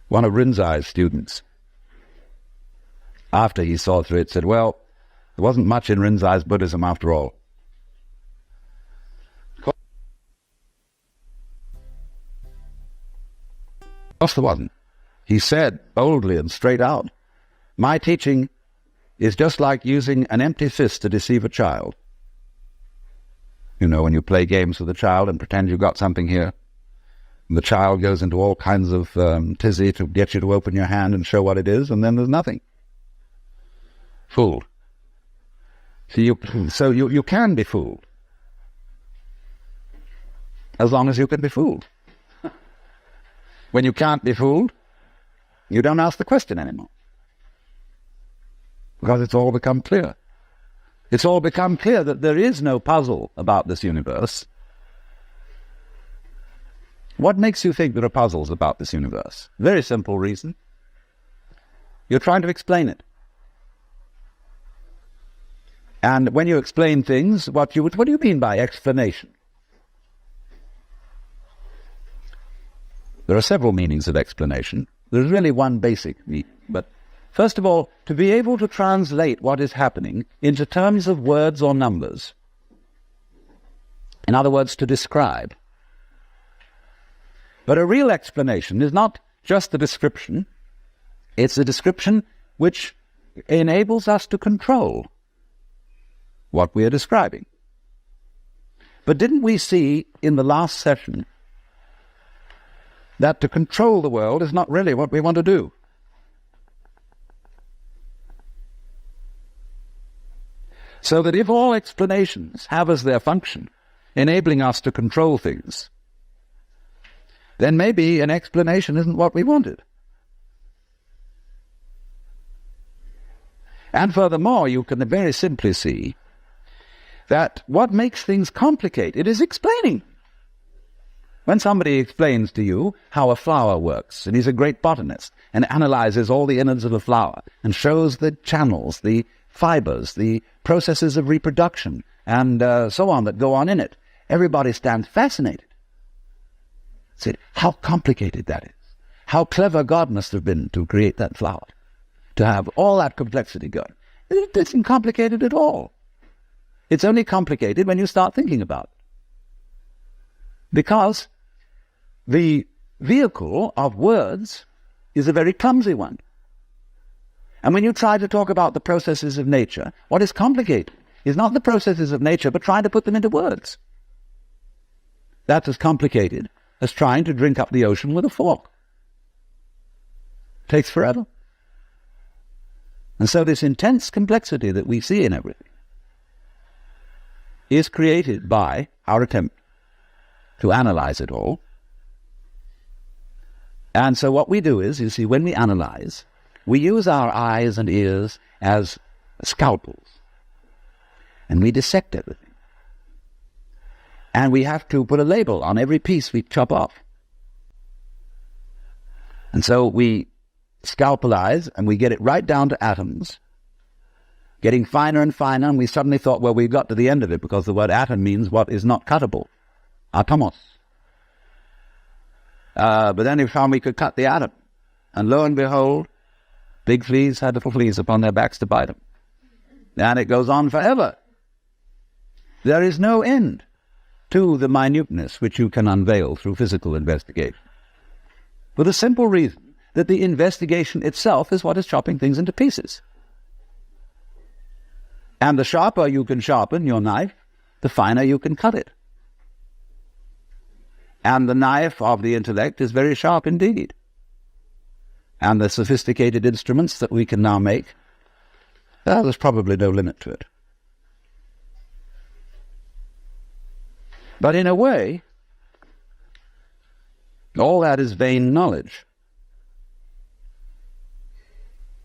one of Rinzai's students, after he saw through it, said, well, there wasn't much in Rinzai's Buddhism after all. Of course there wasn't. He said boldly and straight out, my teaching is just like using an empty fist to deceive a child. You know, when you play games with a child and pretend you've got something here, and the child goes into all kinds of tizzy to get you to open your hand and show what it is, and then there's nothing. Fooled. So you can be fooled, as long as you can be fooled. When you can't be fooled, you don't ask the question anymore, because it's all become clear. It's all become clear that there is no puzzle about this universe. What makes you think there are puzzles about this universe? Very simple reason. You're trying to explain it. And when you explain things, what do you mean by explanation? There are several meanings of explanation. There's really one basic meaning, but first of all, to be able to translate what is happening into terms of words or numbers. In other words, to describe. But a real explanation is not just a description. It's a description which enables us to control what we are describing. But didn't we see in the last session that to control the world is not really what we want to do? So that if all explanations have as their function enabling us to control things, then maybe an explanation isn't what we wanted. And furthermore, you can very simply see that what makes things complicated is explaining. When somebody explains to you how a flower works, and he's a great botanist, and analyzes all the innards of a flower, and shows the channels, the fibers, the processes of reproduction, and so on that go on in it, everybody stands fascinated. Say, how complicated that is. How clever God must have been to create that flower, to have all that complexity going. It isn't complicated at all. It's only complicated when you start thinking about it. Because the vehicle of words is a very clumsy one. And when you try to talk about the processes of nature, what is complicated is not the processes of nature, but trying to put them into words. That's as complicated as trying to drink up the ocean with a fork. It takes forever. And so this intense complexity that we see in everything is created by our attempt to analyze it all. And so what we do is, you see, when we analyze, we use our eyes and ears as scalpels, and we dissect everything. And we have to put a label on every piece we chop off. And so we scalpelize, and we get it right down to atoms, getting finer and finer, and we suddenly thought, well, we got to the end of it, because the word atom means what is not cuttable. Atomos. But then we found we could cut the atom. And lo and behold, big fleas had little fleas upon their backs to bite them. And it goes on forever. There is no end to the minuteness which you can unveil through physical investigation. For the simple reason that the investigation itself is what is chopping things into pieces. And the sharper you can sharpen your knife, the finer you can cut it. And the knife of the intellect is very sharp indeed. And the sophisticated instruments that we can now make, there's probably no limit to it. But in a way, all that is vain knowledge.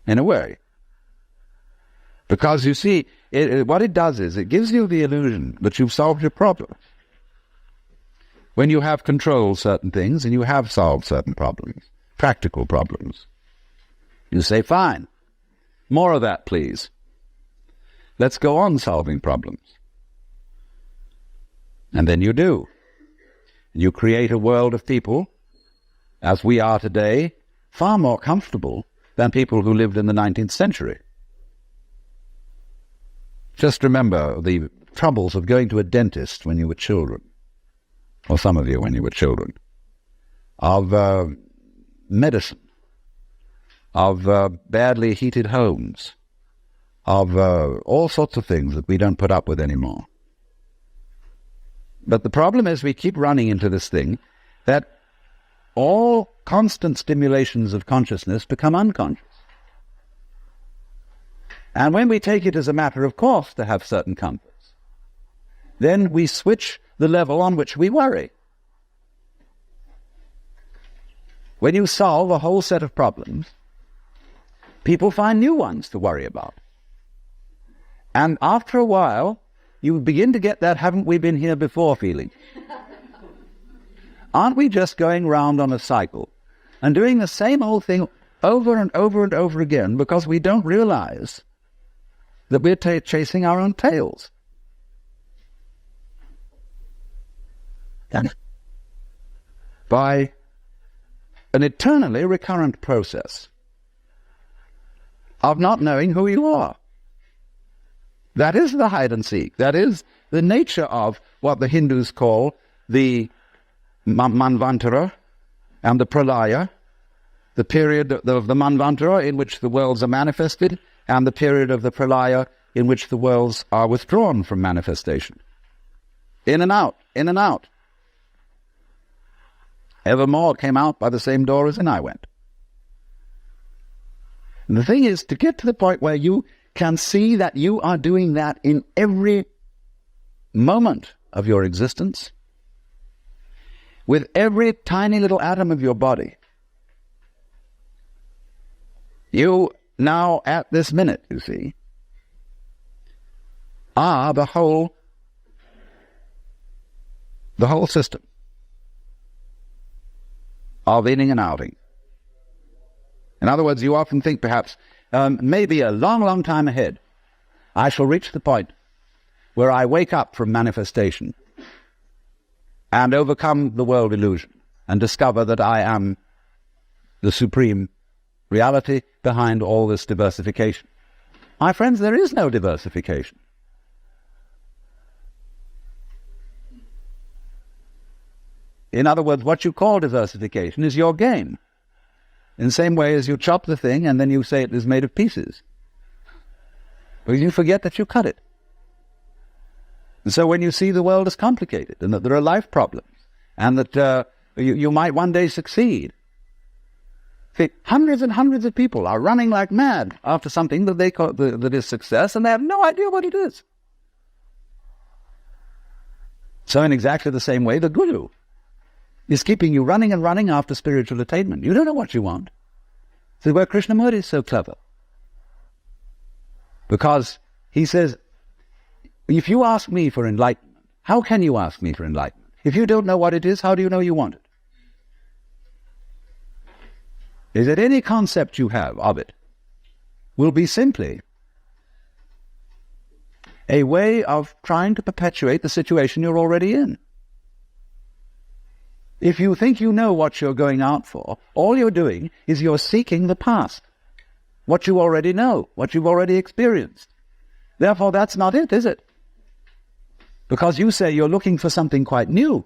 In a way. Because you see, what it does is, it gives you the illusion that you've solved your problem. When you have controlled certain things, and you have solved certain problems, practical problems, you say, fine, more of that, please. Let's go on solving problems. And then you do. You create a world of people, as we are today, far more comfortable than people who lived in the 19th century. Just remember the troubles of going to a dentist when you were children, or some of you when you were children, of medicine, of badly heated homes, of all sorts of things that we don't put up with anymore. But the problem is we keep running into this thing that all constant stimulations of consciousness become unconscious. And when we take it as a matter of course to have certain comforts, then we switch the level on which we worry. When you solve a whole set of problems, people find new ones to worry about. And after a while, you begin to get that haven't we been here before feeling. Aren't we just going round on a cycle and doing the same old thing over and over and over again because we don't realize that we're chasing our own tails? By an eternally recurrent process of not knowing who you are. That is the hide and seek. That is the nature of what the Hindus call the Manvantara and the Pralaya, the period of the Manvantara in which the worlds are manifested, and the period of the Pralaya in which the worlds are withdrawn from manifestation. In and out, in and out. Evermore came out by the same door as in I went. And the thing is, to get to the point where you can see that you are doing that in every moment of your existence, with every tiny little atom of your body. You now, at this minute, you see, are the whole system of inning and outing. In other words, you often think perhaps, maybe a long, long time ahead, I shall reach the point where I wake up from manifestation and overcome the world illusion and discover that I am the supreme reality behind all this diversification. My friends, there is no diversification. In other words, what you call diversification is your game. In the same way as you chop the thing and then you say it is made of pieces. Because you forget that you cut it. And so when you see the world as complicated and that there are life problems and that you might one day succeed, see, hundreds and hundreds of people are running like mad after something that they call that is success, and they have no idea what it is. So in exactly the same way, the guru is keeping you running and running after spiritual attainment. You don't know what you want. This is where Krishnamurti is so clever. Because he says, if you ask me for enlightenment, how can you ask me for enlightenment? If you don't know what it is, how do you know you want it? Is that any concept you have of it will be simply a way of trying to perpetuate the situation you're already in. If you think you know what you're going out for, all you're doing is you're seeking the past, what you already know, what you've already experienced. Therefore, that's not it, is it? Because you say you're looking for something quite new.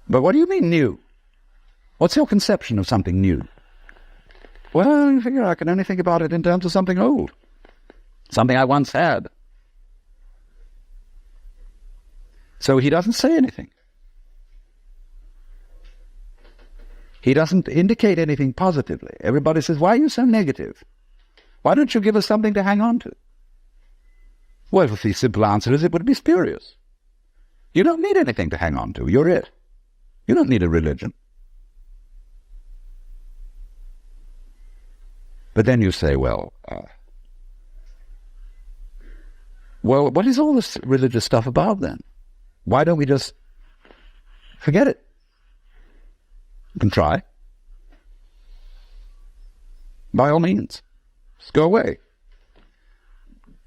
But what do you mean new? What's your conception of something new? Well, you figure I can only think about it in terms of something old, something I once had. So he doesn't say anything. He doesn't indicate anything positively. Everybody says, why are you so negative? Why don't you give us something to hang on to? Well, if the simple answer is, it would be spurious. You don't need anything to hang on to. You're it. You don't need a religion. But then you say, well, what is all this religious stuff about then? Why don't we just forget it? You can try. By all means. Just go away.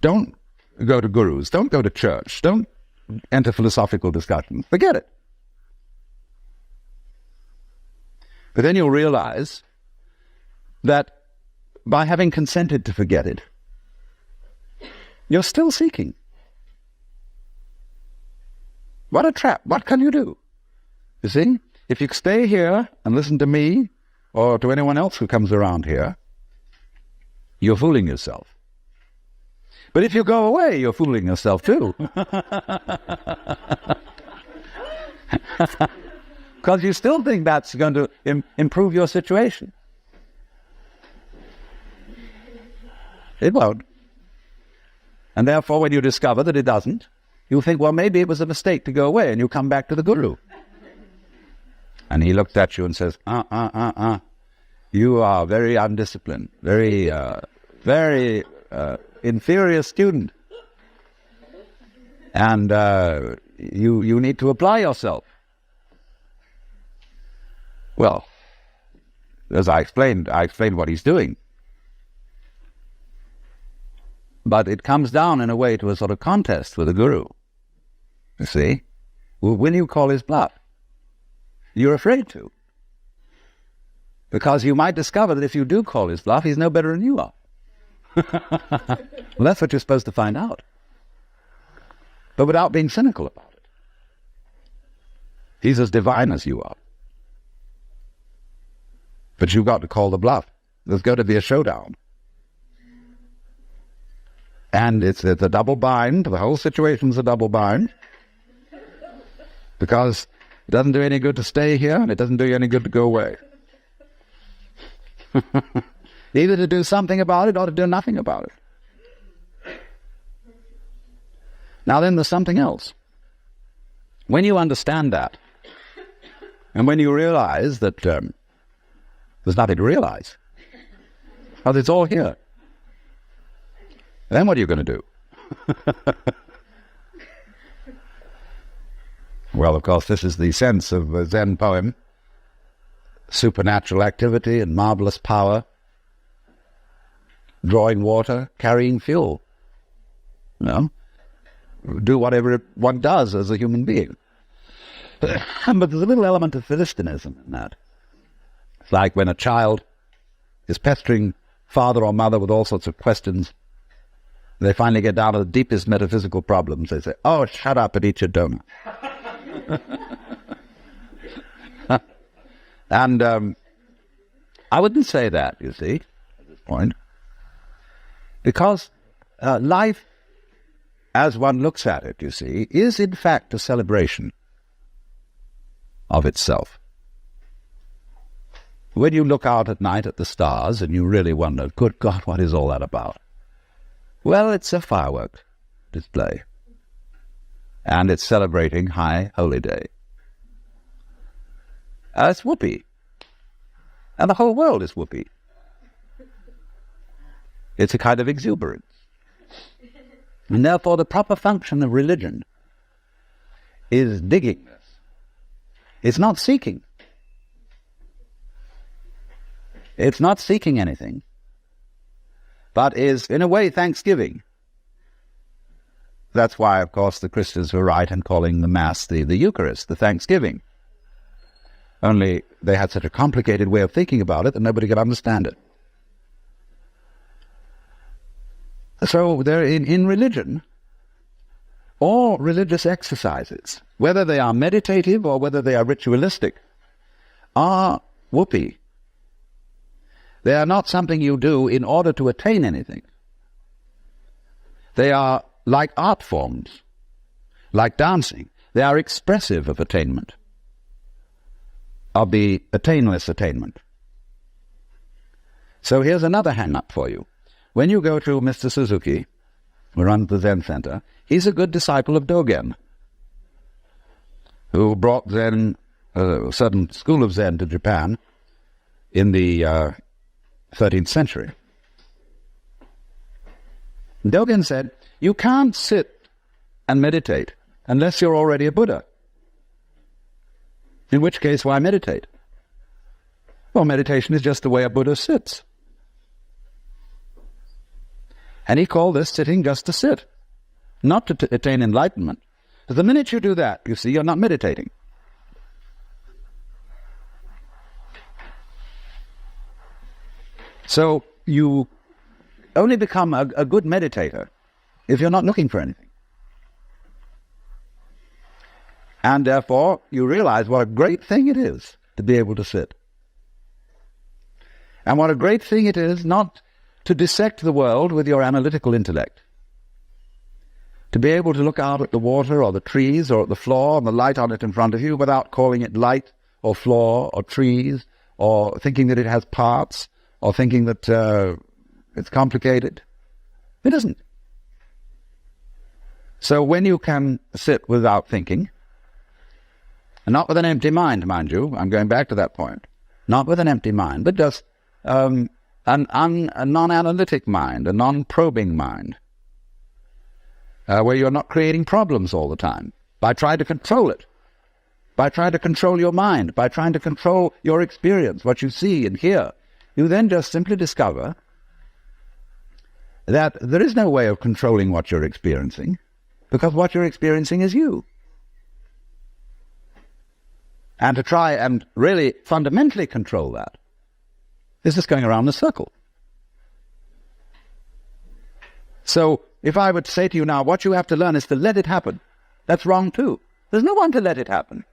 Don't go to gurus. Don't go to church. Don't enter philosophical discussions. Forget it. But then you'll realize that by having consented to forget it, you're still seeking. What a trap. What can you do? You see, if you stay here and listen to me or to anyone else who comes around here, you're fooling yourself. But if you go away, you're fooling yourself too. Because you still think that's going to improve your situation. It won't. And therefore, when you discover that it doesn't, you think, well, maybe it was a mistake to go away, and you come back to the guru. And he looks at you and says, you are very undisciplined, very inferior student. And you need to apply yourself. Well, as I explained what he's doing. But it comes down in a way to a sort of contest with the guru. You see? Will you call his bluff? You're afraid to. Because you might discover that if you do call his bluff, he's no better than you are. Well, that's what you're supposed to find out. But without being cynical about it. He's as divine as you are. But you've got to call the bluff. There's going to be a showdown. And it's a double bind. The whole situation's a double bind. Because it doesn't do any good to stay here, and it doesn't do you any good to go away. Either to do something about it or to do nothing about it. Now then, there's something else. When you understand that, and when you realize that there's nothing to realize, because it's all here, then what are you going to do? Well, of course, this is the sense of a Zen poem. Supernatural activity and marvelous power. Drawing water, carrying fuel. You know? Do whatever one does as a human being. But there's a little element of Philistinism in that. It's like when a child is pestering father or mother with all sorts of questions. They finally get down to the deepest metaphysical problems. They say, oh, shut up and eat your donut. And I wouldn't say that, you see, at this point. Because life, as one looks at it, you see, is in fact a celebration of itself. When you look out at night at the stars and you really wonder, good God, what is all that about? Well, it's a firework display. And it's celebrating High Holy Day. It's whoopee. And the whole world is whoopee. It's a kind of exuberance. And therefore the proper function of religion is digging this. It's not seeking. It's not seeking anything, but is, in a way, thanksgiving. That's why, of course, the Christians were right in calling the Mass the Eucharist, the Thanksgiving. Only they had such a complicated way of thinking about it that nobody could understand it. So there, in religion, all religious exercises, whether they are meditative or whether they are ritualistic, are whoopee. They are not something you do in order to attain anything. They are like art forms, like dancing. They are expressive of attainment, of the attainless attainment. So here's another hang-up for you. When you go to Mr. Suzuki, who runs the Zen Center, he's a good disciple of Dogen, who brought Zen, a certain school of Zen to Japan in the 13th century. Dogen said, you can't sit and meditate unless you're already a Buddha. In which case, why meditate? Well, meditation is just the way a Buddha sits. And he called this sitting just to sit, not to attain enlightenment. But the minute you do that, you see, you're not meditating. So you only become a good meditator if you're not looking for anything. And therefore, you realize what a great thing it is to be able to sit. And what a great thing it is not to dissect the world with your analytical intellect. To be able to look out at the water or the trees or at the floor and the light on it in front of you without calling it light or floor or trees or thinking that it has parts or thinking that it's complicated. It isn't. So when you can sit without thinking, and not with an empty mind, mind you, I'm going back to that point, not with an empty mind, but just a non-analytic mind, a non-probing mind, where you're not creating problems all the time, by trying to control it, by trying to control your mind, by trying to control your experience, what you see and hear, you then just simply discover that there is no way of controlling what you're experiencing, because what you're experiencing is you. And to try and really fundamentally control that is just going around in a circle. So if I would say to you now, what you have to learn is to let it happen, that's wrong too. There's no one to let it happen.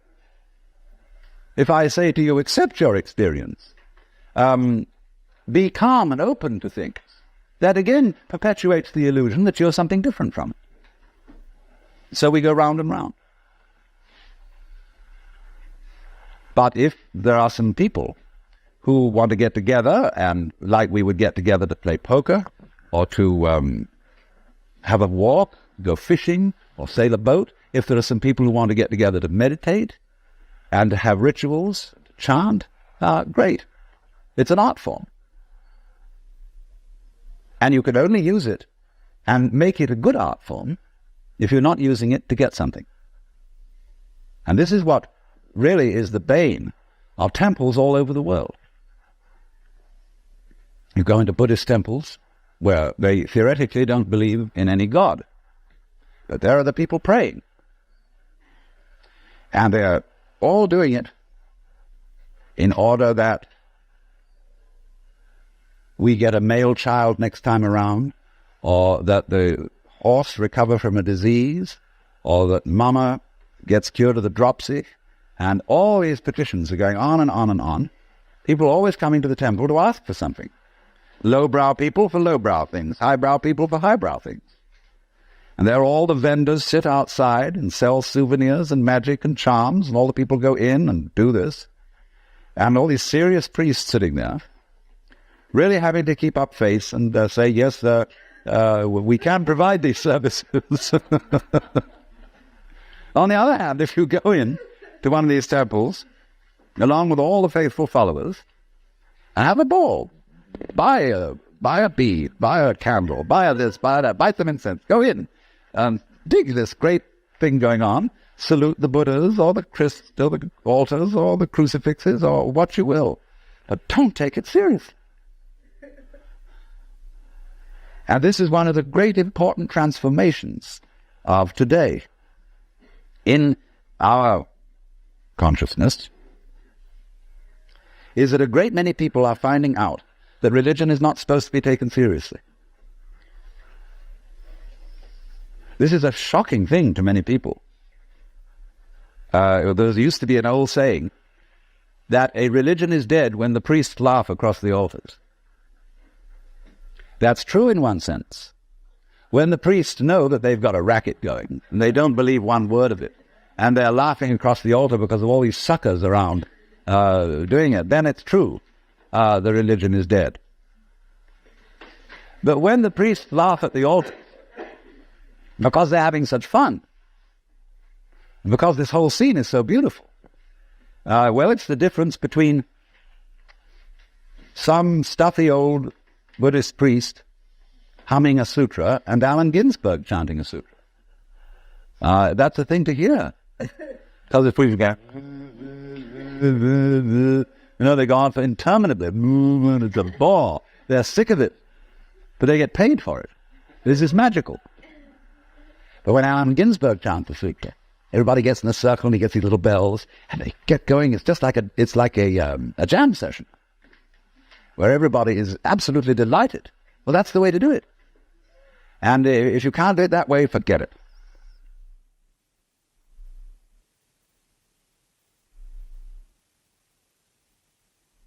If I say to you, accept your experience, be calm and open to things, that again perpetuates the illusion that you're something different from it. So we go round and round. But if there are some people who want to get together, and like we would get together to play poker, or to have a walk, go fishing, or sail a boat, if there are some people who want to get together to meditate, and to have rituals, to chant, great. It's an art form. And you can only use it and make it a good art form if you're not using it to get something. And this is what really is the bane of temples all over the world. You go into Buddhist temples where they theoretically don't believe in any God, but there are the people praying. And they're all doing it in order that we get a male child next time around, or that the horse recover from a disease, or that mama gets cured of the dropsy, and all these petitions are going on and on and on. People are always coming to the temple to ask for something. Lowbrow people for lowbrow things, highbrow people for highbrow things. And there all the vendors sit outside and sell souvenirs and magic and charms, and all the people go in and do this. And all these serious priests sitting there, really having to keep up face and say, yes, we can provide these services. On the other hand, if you go in to one of these temples, along with all the faithful followers, and have a ball, buy a bead, buy a candle, buy this, buy that, buy some incense, go in, and dig this great thing going on, salute the Buddhas, or the altars, or the crucifixes, or what you will, but don't take it seriously. And this is one of the great important transformations of today in our consciousness, is that a great many people are finding out that religion is not supposed to be taken seriously. This is a shocking thing to many people. There used to be an old saying that a religion is dead when the priests laugh across the altars. That's true in one sense. When the priests know that they've got a racket going, and they don't believe one word of it, and they're laughing across the altar because of all these suckers around doing it, then it's true. The religion is dead. But when the priests laugh at the altar because they're having such fun, and because this whole scene is so beautiful, well, it's the difference between some stuffy old Buddhist priest humming a sutra and Allen Ginsberg chanting a sutra. That's the thing to hear. Because if we go, they go on for interminably. It's a bore. They're sick of it. But they get paid for it. This is magical. But when Allen Ginsberg chants the sutra, everybody gets in a circle and he gets these little bells and they get going. It's just like a jam session where everybody is absolutely delighted. Well, that's the way to do it. And if you can't do it that way, forget it.